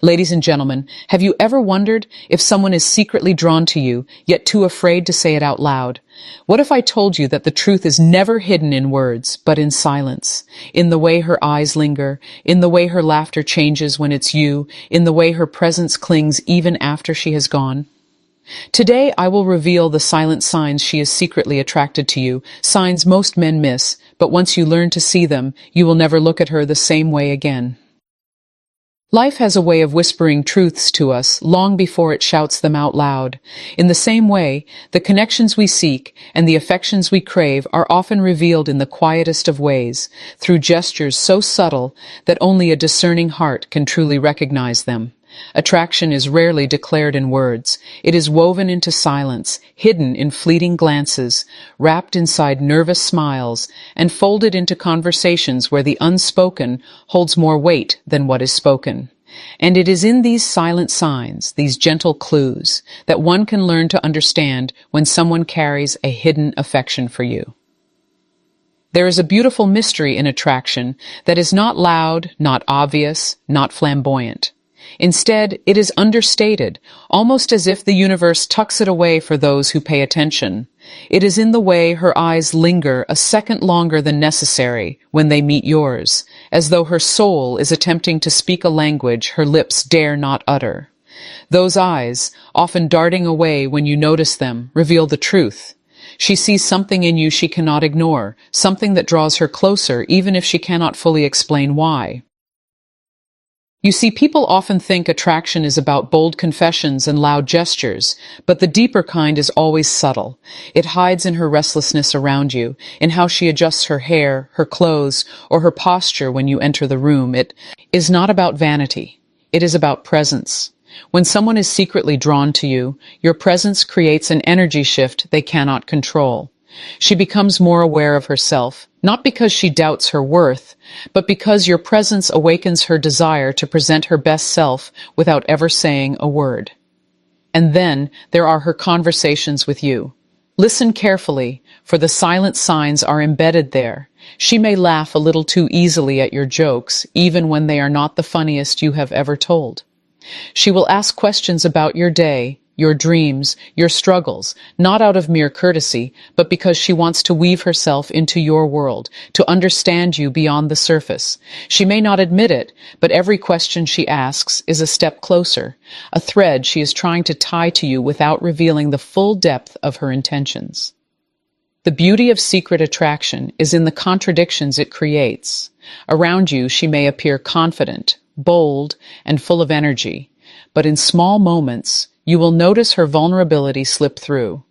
Ladies and gentlemen, have you ever wondered if someone is secretly drawn to you, yet too afraid to say it out loud? What if I told you that the truth is never hidden in words, but in silence? In the way her eyes linger, in the way her laughter changes when it's you, in the way her presence clings even after she has gone? Today I will reveal the silent signs she is secretly attracted to you, signs most men miss, but once you learn to see them, you will never look at her the same way again. Life has a way of whispering truths to us long before it shouts them out loud. In the same way, the connections we seek and the affections we crave are often revealed in the quietest of ways, through gestures so subtle that only a discerning heart can truly recognize them. Attraction is rarely declared in words. It is woven into silence, hidden in fleeting glances, wrapped inside nervous smiles, and folded into conversations where the unspoken holds more weight than what is spoken. And it is in these silent signs, these gentle clues, that one can learn to understand when someone carries a hidden affection for you. There is a beautiful mystery in attraction that is not loud, not obvious, not flamboyant. Instead, it is understated, almost as if the universe tucks it away for those who pay attention. It is in the way her eyes linger a second longer than necessary when they meet yours, as though her soul is attempting to speak a language her lips dare not utter. Those eyes, often darting away when you notice them, reveal the truth. She sees something in you she cannot ignore, something that draws her closer even if she cannot fully explain why. You see, people often think attraction is about bold confessions and loud gestures, but the deeper kind is always subtle. It hides in her restlessness around you, in how she adjusts her hair, her clothes, or her posture when you enter the room. It is not about vanity. It is about presence. When someone is secretly drawn to you, your presence creates an energy shift they cannot control. She becomes more aware of herself, not because she doubts her worth, but because your presence awakens her desire to present her best self without ever saying a word. And then there are her conversations with you. Listen carefully, for the silent signs are embedded there. She may laugh a little too easily at your jokes, even when they are not the funniest you have ever told. She will ask questions about your day, your dreams, your struggles, not out of mere courtesy, but because she wants to weave herself into your world, to understand you beyond the surface. She may not admit it, but every question she asks is a step closer, a thread she is trying to tie to you without revealing the full depth of her intentions. The beauty of secret attraction is in the contradictions it creates. Around you, she may appear confident, bold, and full of energy, but in small moments, you will notice her vulnerability slip through.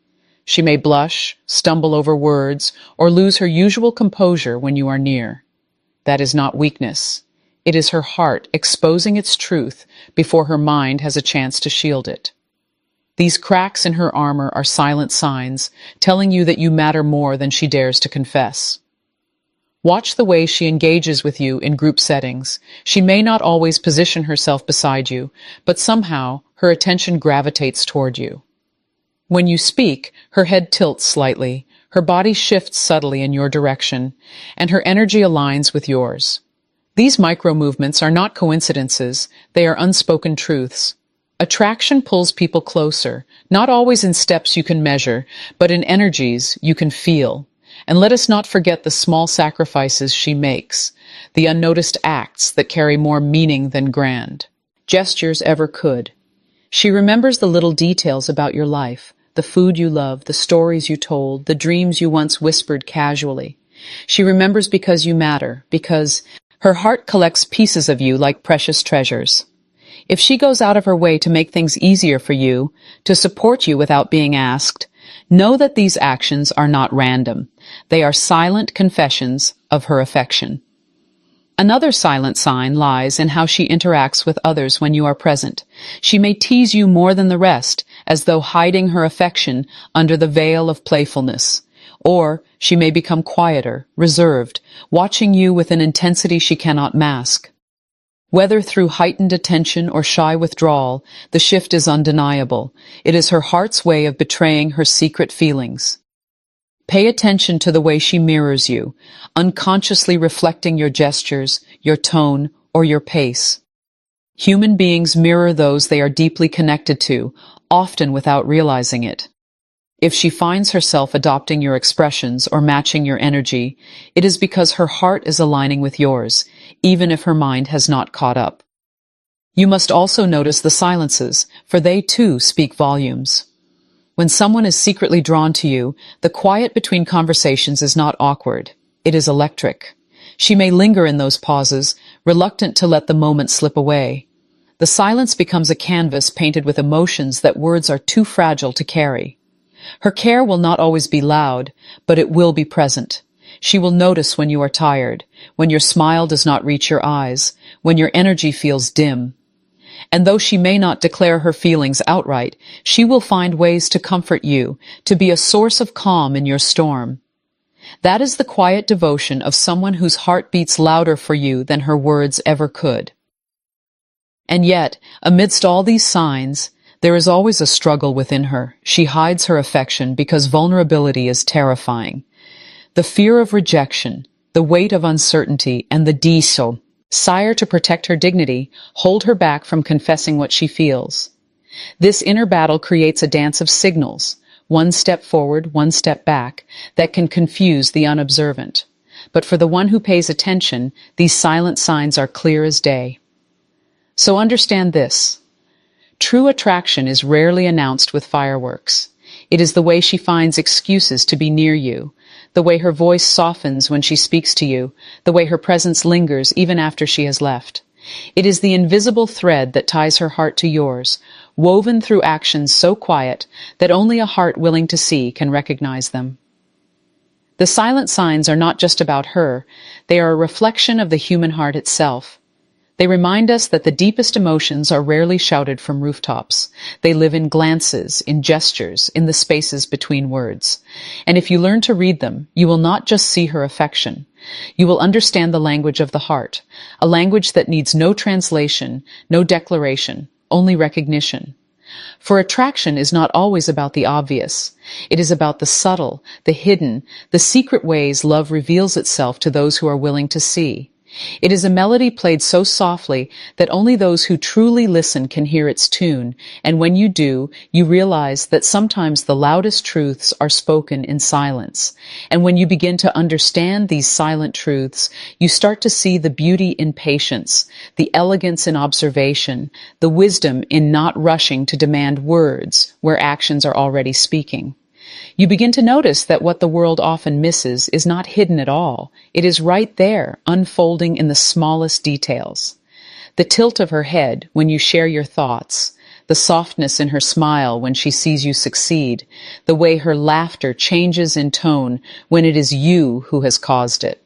She may blush, stumble over words, or lose her usual composure when you are near. That is not weakness. It is her heart exposing its truth before her mind has a chance to shield it. These cracks in her armor are silent signs, telling you that you matter more than she dares to confess. Watch the way she engages with you in group settings. She may not always position herself beside you, but somehow her attention gravitates toward you. When you speak, her head tilts slightly, her body shifts subtly in your direction, and her energy aligns with yours. These micro-movements are not coincidences, they are unspoken truths. Attraction pulls people closer, not always in steps you can measure, but in energies you can feel. And let us not forget the small sacrifices she makes, the unnoticed acts that carry more meaning than grand gestures ever could. She remembers the little details about your life, the food you loved, the stories you told, the dreams you once whispered casually. She remembers because you matter, because her heart collects pieces of you like precious treasures. If she goes out of her way to make things easier for you, to support you without being asked, know that these actions are not random. They are silent confessions of her affection. Another silent sign lies in how she interacts with others when you are present. She may tease you more than the rest, as though hiding her affection under the veil of playfulness. Or she may become quieter, reserved, watching you with an intensity she cannot mask. Whether through heightened attention or shy withdrawal, the shift is undeniable. It is her heart's way of betraying her secret feelings. Pay attention to the way she mirrors you, unconsciously reflecting your gestures, your tone, or your pace. Human beings mirror those they are deeply connected to, often without realizing it. If she finds herself adopting your expressions or matching your energy, it is because her heart is aligning with yours, even if her mind has not caught up. You must also notice the silences, for they too speak volumes. When someone is secretly drawn to you, the quiet between conversations is not awkward. It is electric. She may linger in those pauses, reluctant to let the moment slip away. The silence becomes a canvas painted with emotions that words are too fragile to carry. Her care will not always be loud, but it will be present. She will notice when you are tired, when your smile does not reach your eyes, when your energy feels dim. And though she may not declare her feelings outright, she will find ways to comfort you, to be a source of calm in your storm. That is the quiet devotion of someone whose heart beats louder for you than her words ever could. And yet, amidst all these signs, there is always a struggle within her. She hides her affection because vulnerability is terrifying. The fear of rejection, the weight of uncertainty, and the desire to protect her dignity hold her back from confessing what she feels. This inner battle creates a dance of signals, one step forward, one step back, that can confuse the unobservant. But for the one who pays attention, these silent signs are clear as day. So understand this. True attraction is rarely announced with fireworks. It is the way she finds excuses to be near you, the way her voice softens when she speaks to you, the way her presence lingers even after she has left. It is the invisible thread that ties her heart to yours, woven through actions so quiet that only a heart willing to see can recognize them. The silent signs are not just about her, they are a reflection of the human heart itself. They remind us that the deepest emotions are rarely shouted from rooftops. They live in glances, in gestures, in the spaces between words. And if you learn to read them, you will not just see her affection. You will understand the language of the heart, a language that needs no translation, no declaration, only recognition. For attraction is not always about the obvious. It is about the subtle, the hidden, the secret ways love reveals itself to those who are willing to see. It is a melody played so softly that only those who truly listen can hear its tune, and when you do, you realize that sometimes the loudest truths are spoken in silence. And when you begin to understand these silent truths, you start to see the beauty in patience, the elegance in observation, the wisdom in not rushing to demand words where actions are already speaking. You begin to notice that what the world often misses is not hidden at all. It is right there, unfolding in the smallest details. The tilt of her head when you share your thoughts, the softness in her smile when she sees you succeed, the way her laughter changes in tone when it is you who has caused it.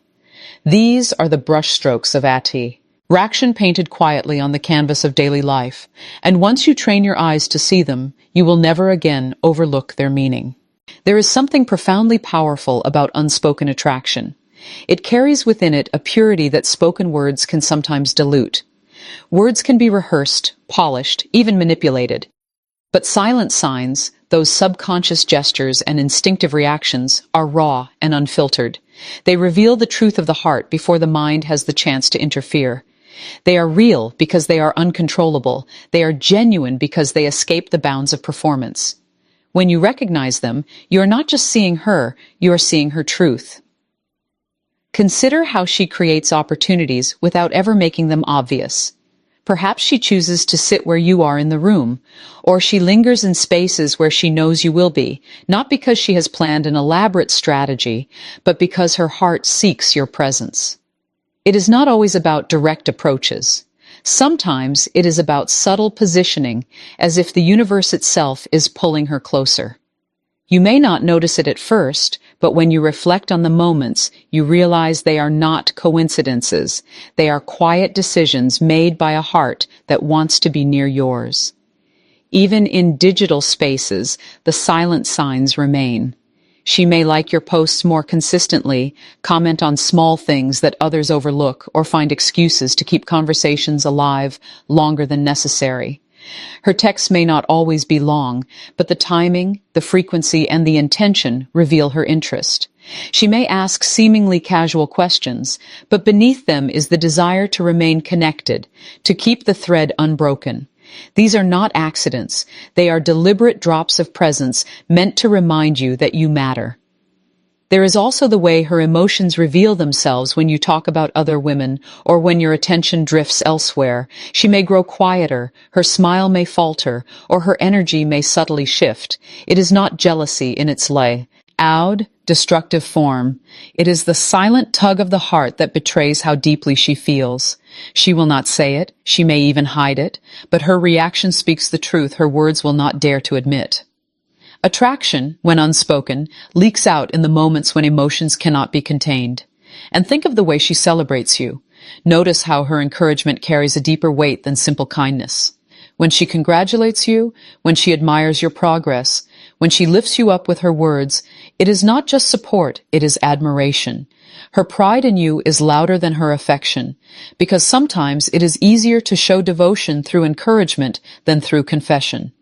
These are the brushstrokes of Ati, Rakshan painted quietly on the canvas of daily life, and once you train your eyes to see them, you will never again overlook their meaning. There is something profoundly powerful about unspoken attraction. It carries within it a purity that spoken words can sometimes dilute. Words can be rehearsed, polished, even manipulated. But silent signs, those subconscious gestures and instinctive reactions, are raw and unfiltered. They reveal the truth of the heart before the mind has the chance to interfere. They are real because they are uncontrollable. They are genuine because they escape the bounds of performance. When you recognize them, you are not just seeing her, you are seeing her truth. Consider how she creates opportunities without ever making them obvious. Perhaps she chooses to sit where you are in the room, or she lingers in spaces where she knows you will be, not because she has planned an elaborate strategy, but because her heart seeks your presence. It is not always about direct approaches. Sometimes it is about subtle positioning, as if the universe itself is pulling her closer. You may not notice it at first, but when you reflect on the moments, you realize they are not coincidences. They are quiet decisions made by a heart that wants to be near yours. Even in digital spaces, the silent signs remain. She may like your posts more consistently, comment on small things that others overlook, or find excuses to keep conversations alive longer than necessary. Her texts may not always be long, but the timing, the frequency, and the intention reveal her interest. She may ask seemingly casual questions, but beneath them is the desire to remain connected, to keep the thread unbroken. These are not accidents. They are deliberate drops of presence meant to remind you that you matter. There is also the way her emotions reveal themselves when you talk about other women or when your attention drifts elsewhere. She may grow quieter, her smile may falter, or her energy may subtly shift. It is not jealousy in its loud, destructive form. It is the silent tug of the heart that betrays how deeply she feels. She will not say it, she may even hide it, but her reaction speaks the truth her words will not dare to admit. Attraction, when unspoken, leaks out in the moments when emotions cannot be contained. And think of the way she celebrates you. Notice how her encouragement carries a deeper weight than simple kindness. When she congratulates you, when she admires your progress, when she lifts you up with her words, it is not just support, it is admiration. Her pride in you is louder than her affection, because sometimes it is easier to show devotion through encouragement than through confession.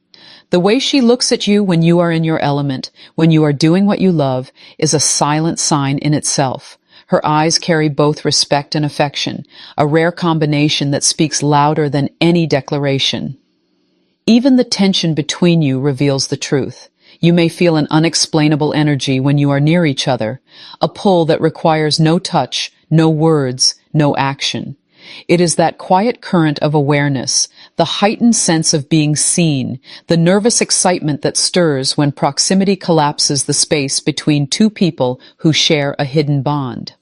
The way she looks at you when you are in your element, when you are doing what you love, is a silent sign in itself. Her eyes carry both respect and affection, a rare combination that speaks louder than any declaration. Even the tension between you reveals the truth. You may feel an unexplainable energy when you are near each other, a pull that requires no touch, no words, no action. It is that quiet current of awareness, the heightened sense of being seen, the nervous excitement that stirs when proximity collapses the space between two people who share a hidden bond.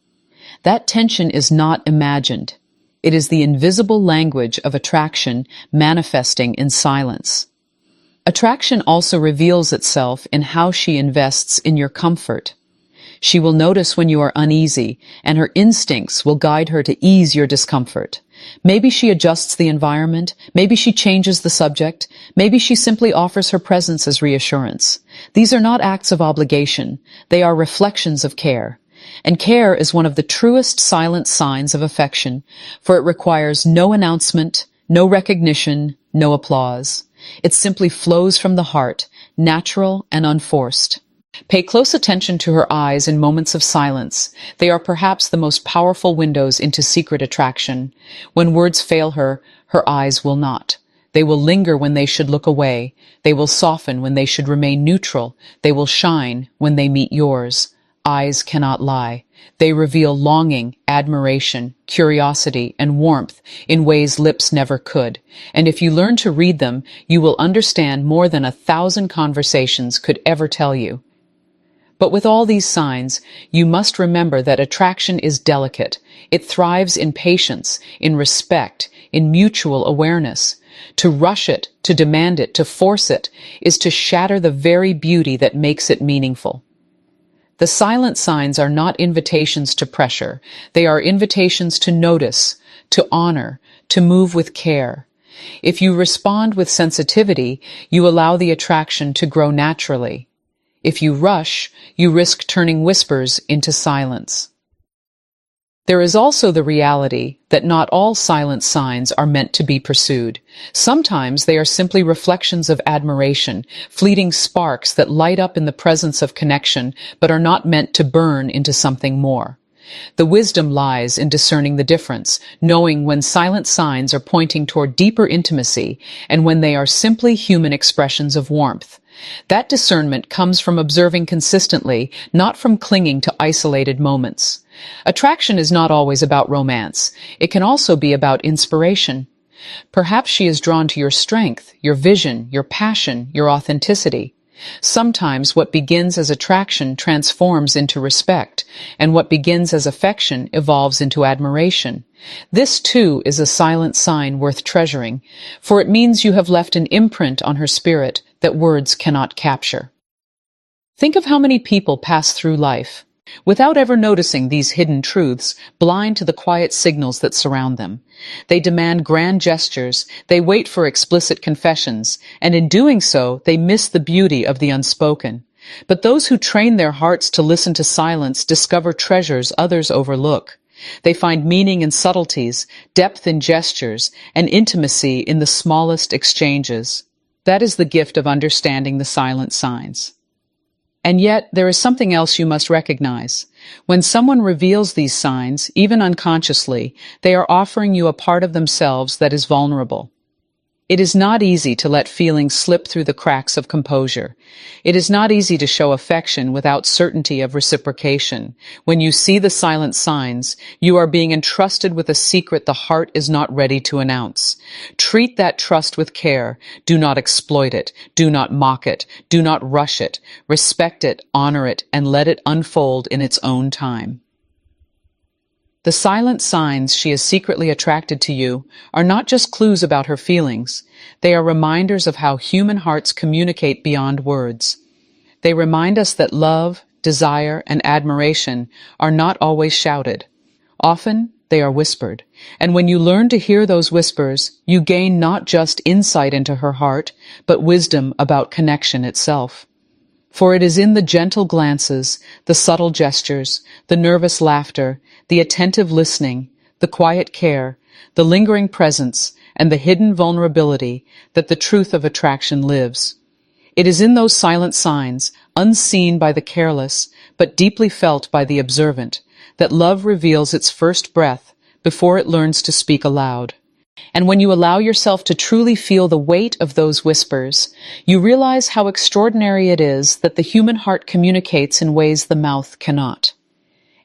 That tension is not imagined. It is the invisible language of attraction manifesting in silence. Attraction also reveals itself in how she invests in your comfort. She will notice when you are uneasy, and her instincts will guide her to ease your discomfort. Maybe she adjusts the environment, maybe she changes the subject, maybe she simply offers her presence as reassurance. These are not acts of obligation, they are reflections of care. And care is one of the truest silent signs of affection, for it requires no announcement, no recognition, no applause. It simply flows from the heart, natural and unforced. Pay close attention to her eyes in moments of silence. They are perhaps the most powerful windows into secret attraction. When words fail her, her eyes will not. They will linger when they should look away. They will soften when they should remain neutral. They will shine when they meet yours. Eyes cannot lie. They reveal longing, admiration, curiosity, and warmth in ways lips never could. And if you learn to read them, you will understand more than 1,000 conversations could ever tell you. But with all these signs, you must remember that attraction is delicate. It thrives in patience, in respect, in mutual awareness. To rush it, to demand it, to force it, is to shatter the very beauty that makes it meaningful. The silent signs are not invitations to pressure. They are invitations to notice, to honor, to move with care. If you respond with sensitivity, you allow the attraction to grow naturally. If you rush, you risk turning whispers into silence. There is also the reality that not all silent signs are meant to be pursued. Sometimes they are simply reflections of admiration, fleeting sparks that light up in the presence of connection but are not meant to burn into something more. The wisdom lies in discerning the difference, knowing when silent signs are pointing toward deeper intimacy and when they are simply human expressions of warmth. That discernment comes from observing consistently, not from clinging to isolated moments. Attraction is not always about romance. It can also be about inspiration. Perhaps she is drawn to your strength, your vision, your passion, your authenticity. Sometimes what begins as attraction transforms into respect, and what begins as affection evolves into admiration. This, too, is a silent sign worth treasuring, for it means you have left an imprint on her spirit that words cannot capture. Think of how many people pass through life without ever noticing these hidden truths, blind to the quiet signals that surround them. They demand grand gestures, they wait for explicit confessions, and in doing so, they miss the beauty of the unspoken. But those who train their hearts to listen to silence discover treasures others overlook. They find meaning in subtleties, depth in gestures, and intimacy in the smallest exchanges. That is the gift of understanding the silent signs. And yet, there is something else you must recognize. When someone reveals these signs, even unconsciously, they are offering you a part of themselves that is vulnerable. It is not easy to let feelings slip through the cracks of composure. It is not easy to show affection without certainty of reciprocation. When you see the silent signs, you are being entrusted with a secret the heart is not ready to announce. Treat that trust with care. Do not exploit it. Do not mock it. Do not rush it. Respect it, honor it, and let it unfold in its own time. The silent signs she is secretly attracted to you are not just clues about her feelings. They are reminders of how human hearts communicate beyond words. They remind us that love, desire, and admiration are not always shouted. Often, they are whispered. And when you learn to hear those whispers, you gain not just insight into her heart, but wisdom about connection itself. For it is in the gentle glances, the subtle gestures, the nervous laughter, the attentive listening, the quiet care, the lingering presence, and the hidden vulnerability that the truth of attraction lives. It is in those silent signs, unseen by the careless, but deeply felt by the observant, that love reveals its first breath before it learns to speak aloud. And when you allow yourself to truly feel the weight of those whispers, you realize how extraordinary it is that the human heart communicates in ways the mouth cannot.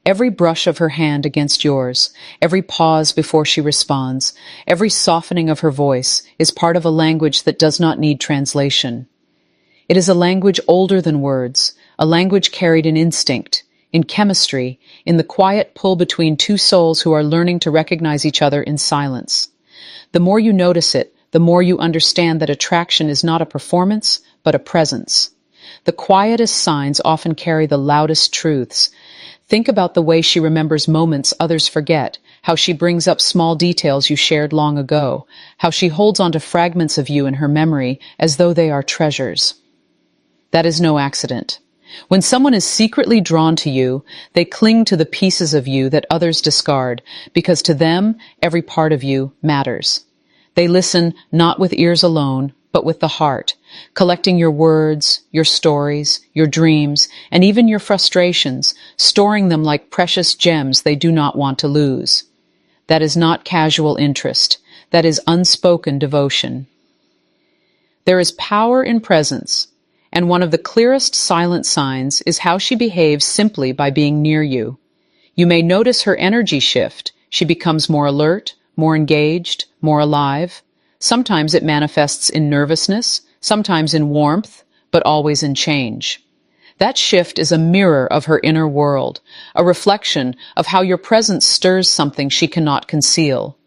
Every brush of her hand against yours, every pause before she responds, every softening of her voice is part of a language that does not need translation. It is a language older than words, a language carried in instinct, in chemistry, in the quiet pull between two souls who are learning to recognize each other in silence. The more you notice it, the more you understand that attraction is not a performance, but a presence. The quietest signs often carry the loudest truths. Think about the way she remembers moments others forget, how she brings up small details you shared long ago, how she holds onto fragments of you in her memory as though they are treasures. That is no accident. When someone is secretly drawn to you, they cling to the pieces of you that others discard, because to them, every part of you matters. They listen not with ears alone, but with the heart, collecting your words, your stories, your dreams, and even your frustrations, storing them like precious gems they do not want to lose. That is not casual interest. That is unspoken devotion. There is power in presence. And one of the clearest silent signs is how she behaves simply by being near you. You may notice her energy shift. She becomes more alert, more engaged, more alive. Sometimes it manifests in nervousness, sometimes in warmth, but always in change. That shift is a mirror of her inner world, a reflection of how your presence stirs something she cannot conceal.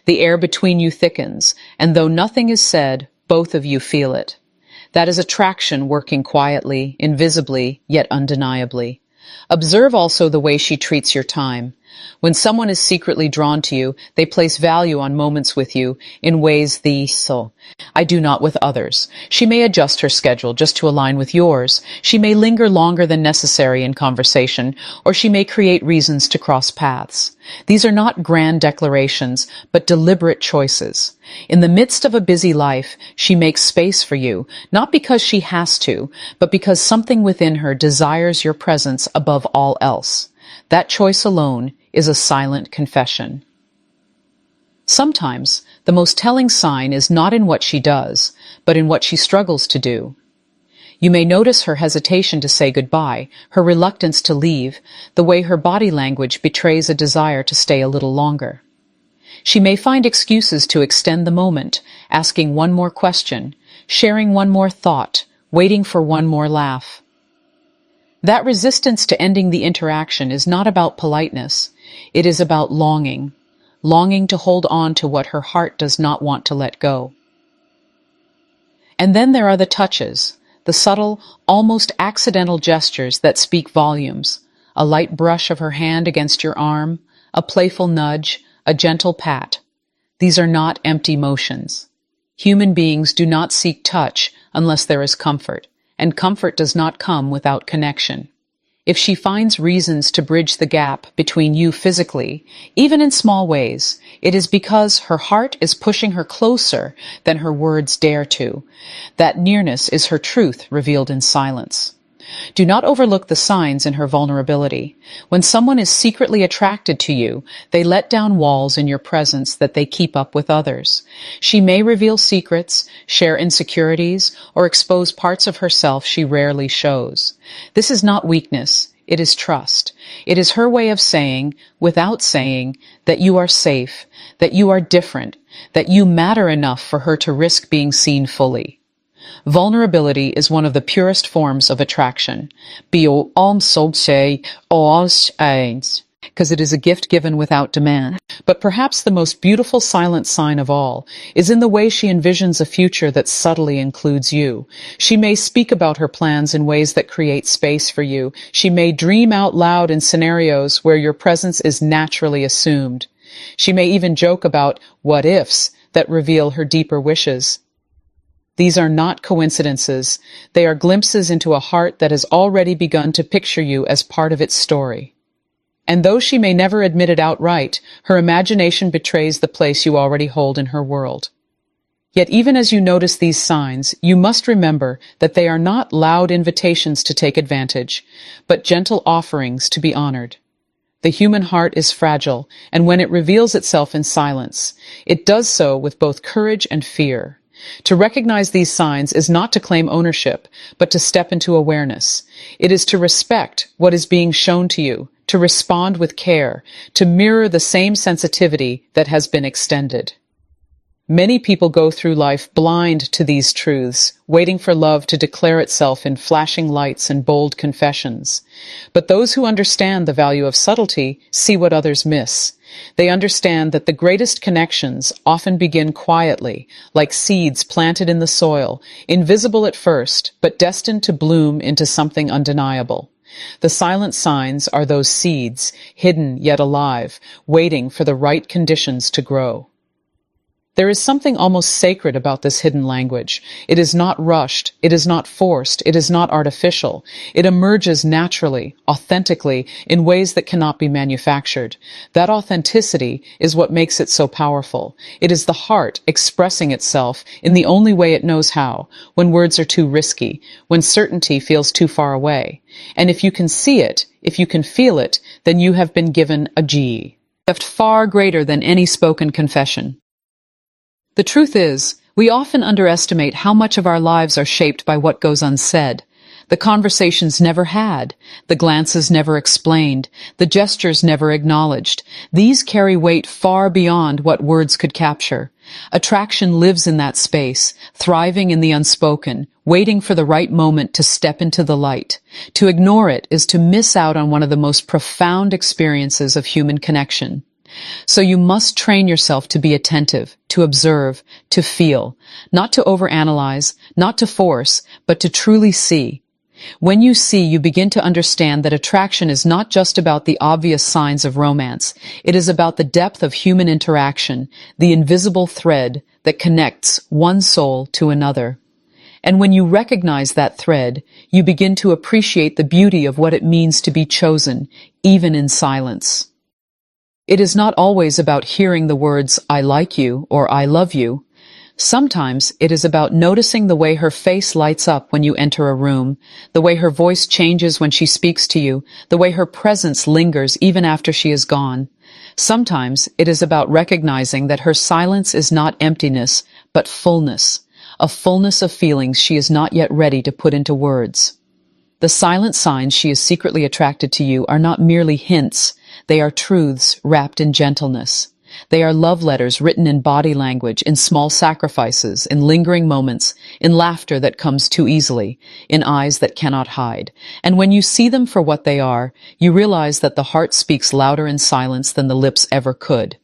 The air between you thickens, and though nothing is said, both of you feel it. That is attraction working quietly, invisibly, yet undeniably. Observe also the way she treats your time. When someone is secretly drawn to you, they place value on moments with you in ways I do not with others. She may adjust her schedule just to align with yours. She may linger longer than necessary in conversation, or she may create reasons to cross paths. These are not grand declarations, but deliberate choices. In the midst of a busy life, she makes space for you, not because she has to, but because something within her desires your presence above all else. That choice alone is a silent confession. Sometimes, the most telling sign is not in what she does, but in what she struggles to do. You may notice her hesitation to say goodbye, her reluctance to leave, the way her body language betrays a desire to stay a little longer. She may find excuses to extend the moment, asking one more question, sharing one more thought, waiting for one more laugh. That resistance to ending the interaction is not about politeness. It is about longing to hold on to what her heart does not want to let go. And then there are the touches, the subtle, almost accidental gestures that speak volumes, a light brush of her hand against your arm, a playful nudge, a gentle pat. These are not empty motions. Human beings do not seek touch unless there is comfort, and comfort does not come without connection. If she finds reasons to bridge the gap between you physically, even in small ways, it is because her heart is pushing her closer than her words dare to. That nearness is her truth revealed in silence. Do not overlook the signs in her vulnerability. When someone is secretly attracted to you, they let down walls in your presence that they keep up with others. She may reveal secrets, share insecurities, or expose parts of herself she rarely shows. This is not weakness. It is trust. It is her way of saying, without saying, that you are safe, that you are different, that you matter enough for her to risk being seen fully. Vulnerability is one of the purest forms of attraction. Because it is a gift given without demand. But perhaps the most beautiful silent sign of all is in the way she envisions a future that subtly includes you. She may speak about her plans in ways that create space for you. She may dream out loud in scenarios where your presence is naturally assumed. She may even joke about what-ifs that reveal her deeper wishes. These are not coincidences. They are glimpses into a heart that has already begun to picture you as part of its story. And though she may never admit it outright, her imagination betrays the place you already hold in her world. Yet even as you notice these signs, you must remember that they are not loud invitations to take advantage, but gentle offerings to be honored. The human heart is fragile, and when it reveals itself in silence, it does so with both courage and fear. To recognize these signs is not to claim ownership, but to step into awareness. It is to respect what is being shown to you, to respond with care, to mirror the same sensitivity that has been extended. Many people go through life blind to these truths, waiting for love to declare itself in flashing lights and bold confessions. But those who understand the value of subtlety see what others miss. They understand that the greatest connections often begin quietly, like seeds planted in the soil, invisible at first, but destined to bloom into something undeniable. The silent signs are those seeds, hidden yet alive, waiting for the right conditions to grow. There is something almost sacred about this hidden language. It is not rushed, it is not forced, it is not artificial. It emerges naturally, authentically, in ways that cannot be manufactured. That authenticity is what makes it so powerful. It is the heart expressing itself in the only way it knows how, when words are too risky, when certainty feels too far away. And if you can see it, if you can feel it, then you have been given a gift far greater than any spoken confession. The truth is, we often underestimate how much of our lives are shaped by what goes unsaid. The conversations never had, the glances never explained, the gestures never acknowledged. These carry weight far beyond what words could capture. Attraction lives in that space, thriving in the unspoken, waiting for the right moment to step into the light. To ignore it is to miss out on one of the most profound experiences of human connection. So you must train yourself to be attentive, to observe, to feel, not to overanalyze, not to force, but to truly see. When you see, you begin to understand that attraction is not just about the obvious signs of romance. It is about the depth of human interaction, the invisible thread that connects one soul to another. And when you recognize that thread, you begin to appreciate the beauty of what it means to be chosen, even in silence. It is not always about hearing the words, "I like you" or "I love you." Sometimes it is about noticing the way her face lights up when you enter a room, the way her voice changes when she speaks to you, the way her presence lingers even after she is gone. Sometimes it is about recognizing that her silence is not emptiness, but fullness, a fullness of feelings she is not yet ready to put into words. The silent signs she is secretly attracted to you are not merely hints. They are truths wrapped in gentleness. They are love letters written in body language, in small sacrifices, in lingering moments, in laughter that comes too easily, in eyes that cannot hide. And when you see them for what they are, you realize that the heart speaks louder in silence than the lips ever could.